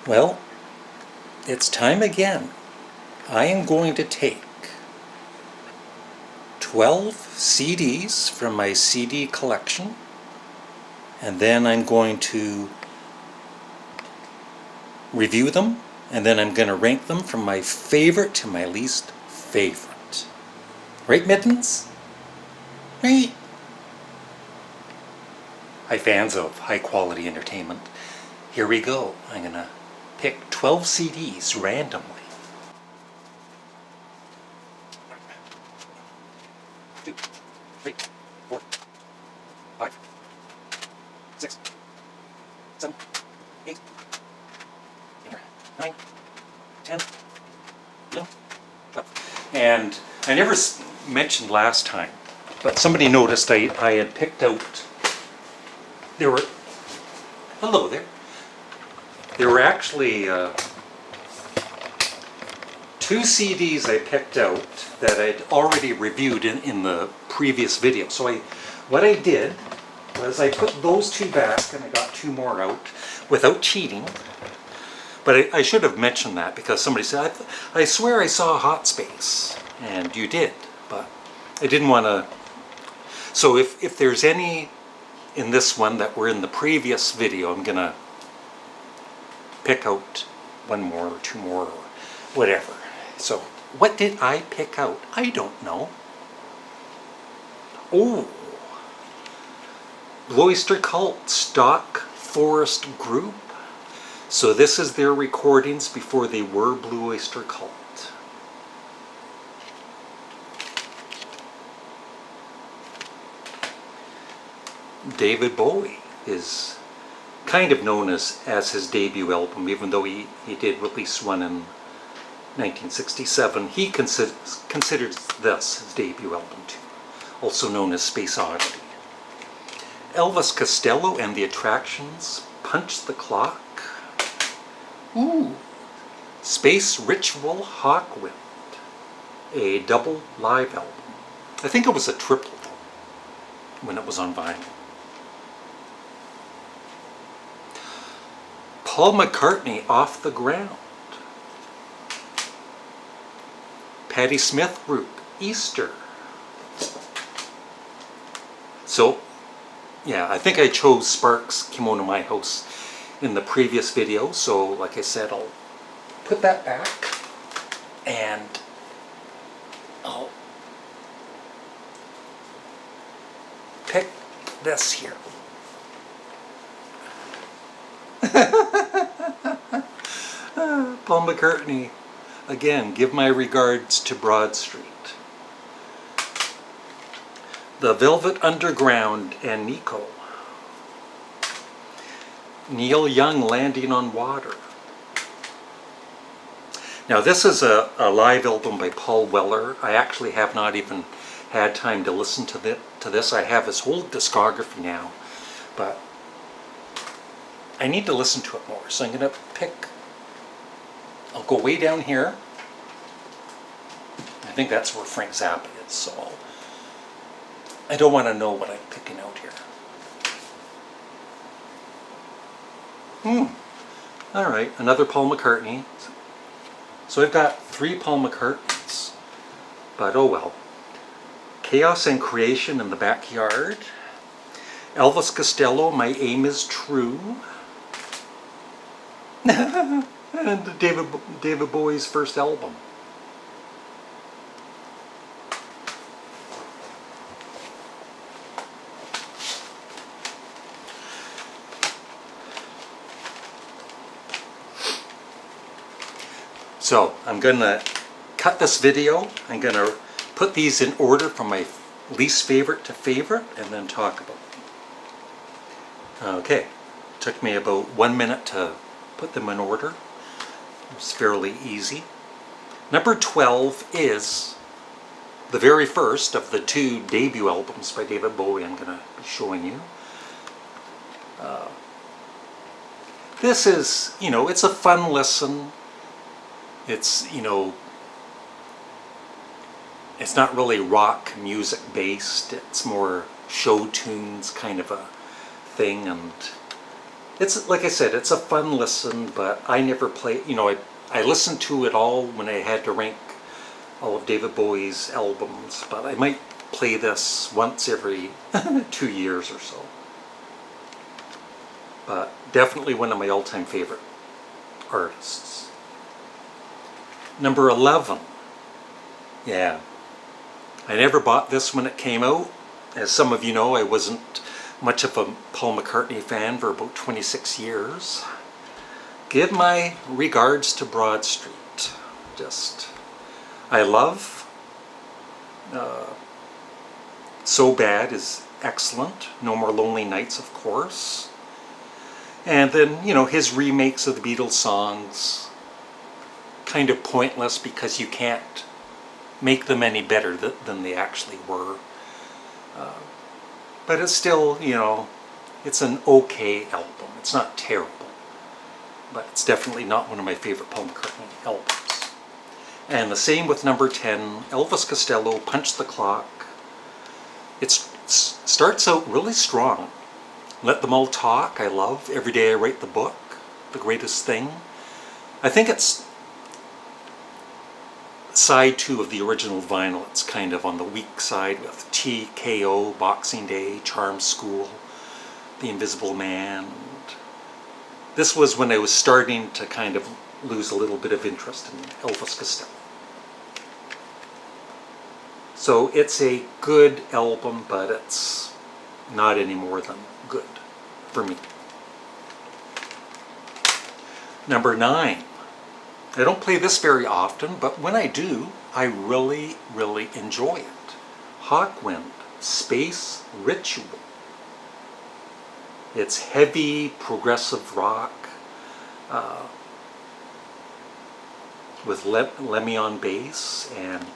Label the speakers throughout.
Speaker 1: Well, it's time again. I am going to take 12 CDs from my CD collection, and then I'm going to review them, and then I'm going to rank them from my favorite to my least favorite. Right, Mittens? Right? Hi, fans of high quality entertainment. Here we go. I'm going to pick 12 CDs randomly. 2, 3, 4, 5, 6, 7, 8, 9, 10, 11, 12. And I never mentioned last time, but somebody noticed I had picked out, there were, hello there, there were actually 2 CDs I picked out that I'd already reviewed in the previous video. So what I did was I put those 2 back and I got 2 more out without cheating. But I should have mentioned that because somebody said, I swear I saw Hot Space. And you did, but I didn't want to. So if there's any in this one that were in the previous video, I'm going to pick out 1 more or 2 more or whatever. So what did I pick out? I don't know. Oh, Blue Oyster Cult Stock Forest Group. So this is their recordings before they were Blue Oyster Cult. David Bowie is kind of known as his debut album, even though he did release one in 1967. He considers this his debut album too, also known as Space Oddity. Elvis Costello and the Attractions, Punch the Clock. Ooh, Space Ritual Hawkwind, a double live album. I think it was a triple though, when it was on vinyl. Paul McCartney, Off the Ground. Patti Smith Group, Easter. So, yeah, I think I chose Sparks Kimono My House in the previous video, so like I said, I'll put that back and I'll pick this here. Paul McCartney, again, Give My Regards to Broad Street. The Velvet Underground and Nico. Neil Young, Landing on Water. Now this is a live album by Paul Weller. I actually have not even had time to listen to this. I have his whole discography now, but I need to listen to it more. So I'm going to pick, I'll go way down here. I think that's where Frank Zappa is, so I don't want to know what I'm picking out here. Alright, another Paul McCartney. So I've got 3 Paul McCartneys, but oh well. Chaos and Creation in the Backyard. Elvis Costello, My Aim is True. And David Bowie's first album. So I'm going to cut this video. I'm going to put these in order from my least favorite to favorite and then talk about them. Okay, took me about 1 minute to put them in order. It was fairly easy. Number 12 is the very first of the 2 debut albums by David Bowie I'm going to be showing you. This is, it's a fun listen. It's, it's not really rock music based. It's more show tunes kind of a thing, and It's like I said, it's a fun listen, but I never play. I listened to it all when I had to rank all of David Bowie's albums, but I might play this once every 2 years or so. But definitely one of my all-time favorite artists. Number 11. Yeah. I never bought this when it came out. As some of you know, I wasn't much of a Paul McCartney fan for about 26 years. Give my regards to Broad Street. I love So Bad is excellent. No More Lonely Nights, of course. And then, his remakes of the Beatles songs, kind of pointless because you can't make them any better than they actually were. But it's still, it's an okay album. It's not terrible. But it's definitely not one of my favorite Paul McCartney albums. And the same with number 10, Elvis Costello, Punch the Clock. It starts out really strong. Let Them All Talk, I love. Every Day I Write the Book, The Greatest Thing. I think it's side 2 of the original vinyl. It's kind of on the weak side with TKO, Boxing Day, Charm School, The Invisible Man. And this was when I was starting to kind of lose a little bit of interest in Elvis Costello. So it's a good album, but it's not any more than good for me. Number 9. I don't play this very often, but when I do, I really, really enjoy it. Hawkwind, Space Ritual. It's heavy, progressive rock with Lemmy on bass, and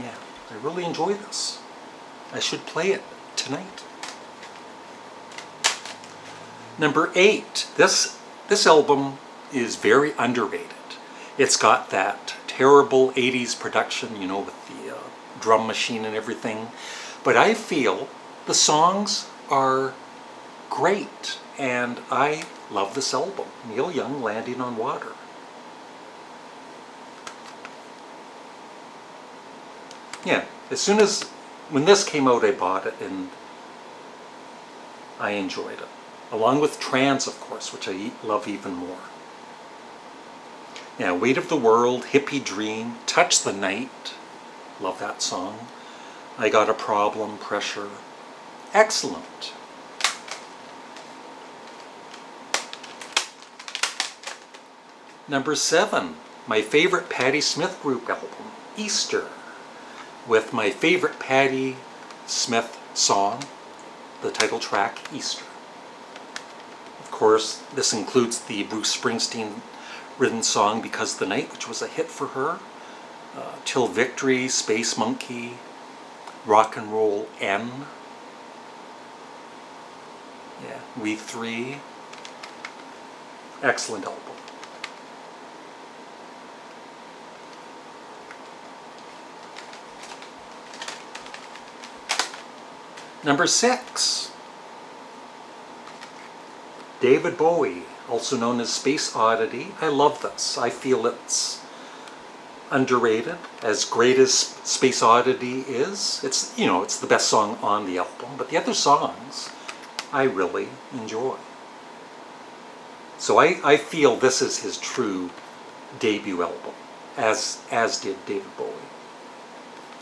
Speaker 1: yeah, I really enjoy this. I should play it tonight. Number 8. This album is very underrated. It's got that terrible 80s production, with the drum machine and everything. But I feel the songs are great, and I love this album. Neil Young, Landing on Water. Yeah, when this came out, I bought it, and I enjoyed it. Along with Trans, of course, which I love even more. Yeah, Weight of the World, Hippie Dream, Touch the Night. Love that song. I Got a Problem, Pressure. Excellent. Number 7, my favorite Patti Smith group album, Easter, with my favorite Patti Smith song, the title track, Easter. Of course, this includes the Bruce Springsteen written song Because the Night, which was a hit for her, Till Victory, Space Monkey, Rock and Roll N, yeah, We Three. Excellent album. Number 6, David Bowie, also known as Space Oddity. I love this. I feel it's underrated. As great as Space Oddity is, it's the best song on the album, but the other songs I really enjoy. So I feel this is his true debut album, as did David Bowie.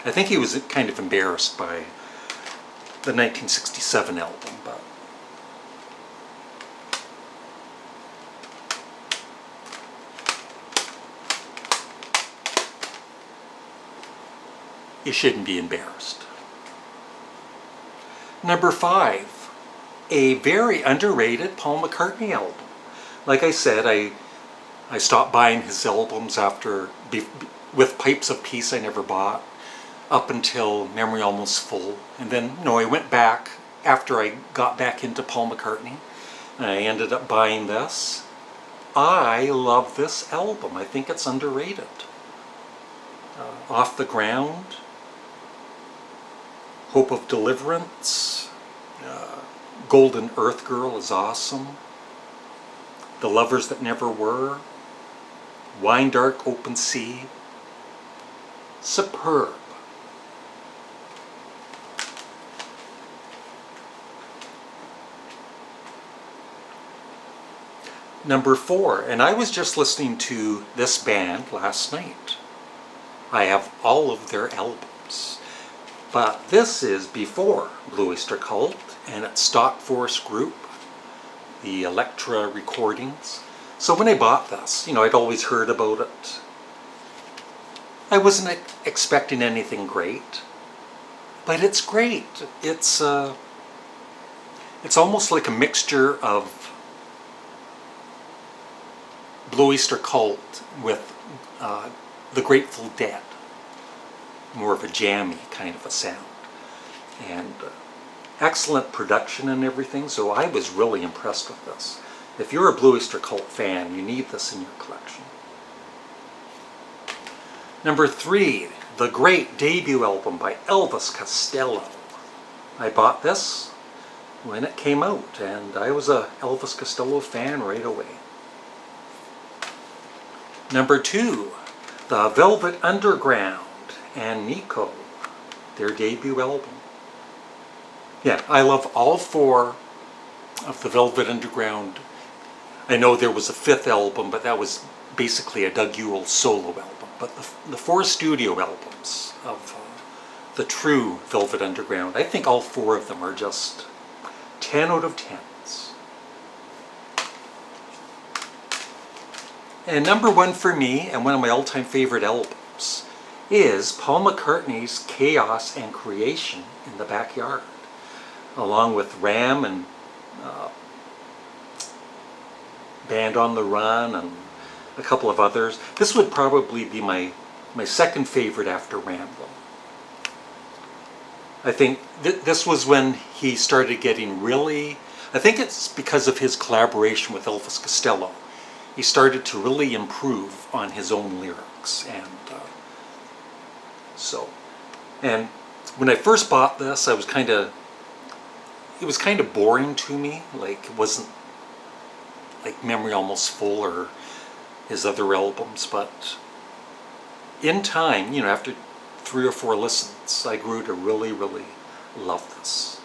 Speaker 1: I think he was kind of embarrassed by the 1967 album, but you shouldn't be embarrassed. Number 5, a very underrated Paul McCartney album. Like I said, I stopped buying his albums after with Pipes of Peace I never bought, up until Memory Almost Full. And then, I went back after I got back into Paul McCartney, and I ended up buying this. I love this album. I think it's underrated. Off the Ground, Hope of Deliverance, Golden Earth Girl is awesome. The Lovers That Never Were, Wine Dark Open Sea. Superb. Number 4, and I was just listening to this band last night. I have all of their albums. But this is before Blue Oyster Cult, and it's Stock Forest Group, the Elektra recordings. So when I bought this, I'd always heard about it. I wasn't expecting anything great, but it's great. It's almost like a mixture of Blue Oyster Cult with the Grateful Dead. More of a jammy kind of a sound. And excellent production and everything, so I was really impressed with this. If you're a Blue Oyster Cult fan, you need this in your collection. Number 3, the great debut album by Elvis Costello. I bought this when it came out, and I was a Elvis Costello fan right away. Number 2, the Velvet Underground and Nico, their debut album. Yeah, I love all 4 of the Velvet Underground. I know there was a 5th album, but that was basically a Doug Yule solo album. But the 4 studio albums of the true Velvet Underground, I think all 4 of them are just 10 out of 10s. And number 1 for me, and one of my all-time favorite albums, is Paul McCartney's Chaos and Creation in the Backyard, along with Ram and Band on the Run and a couple of others. This would probably be my second favorite after Ram, though. I think this was when he started getting really, I think it's because of his collaboration with Elvis Costello. He started to really improve on his own lyrics, and and when I first bought this, it was kind of boring to me. Like, it wasn't like Memory Almost Full or his other albums, but in time, after 3 or 4 listens, I grew to really, really love this.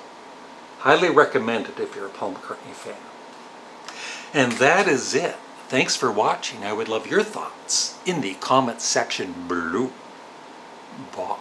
Speaker 1: Highly recommend it if you're a Paul McCartney fan. And that is it. Thanks for watching. I would love your thoughts in the comment section below. Bye.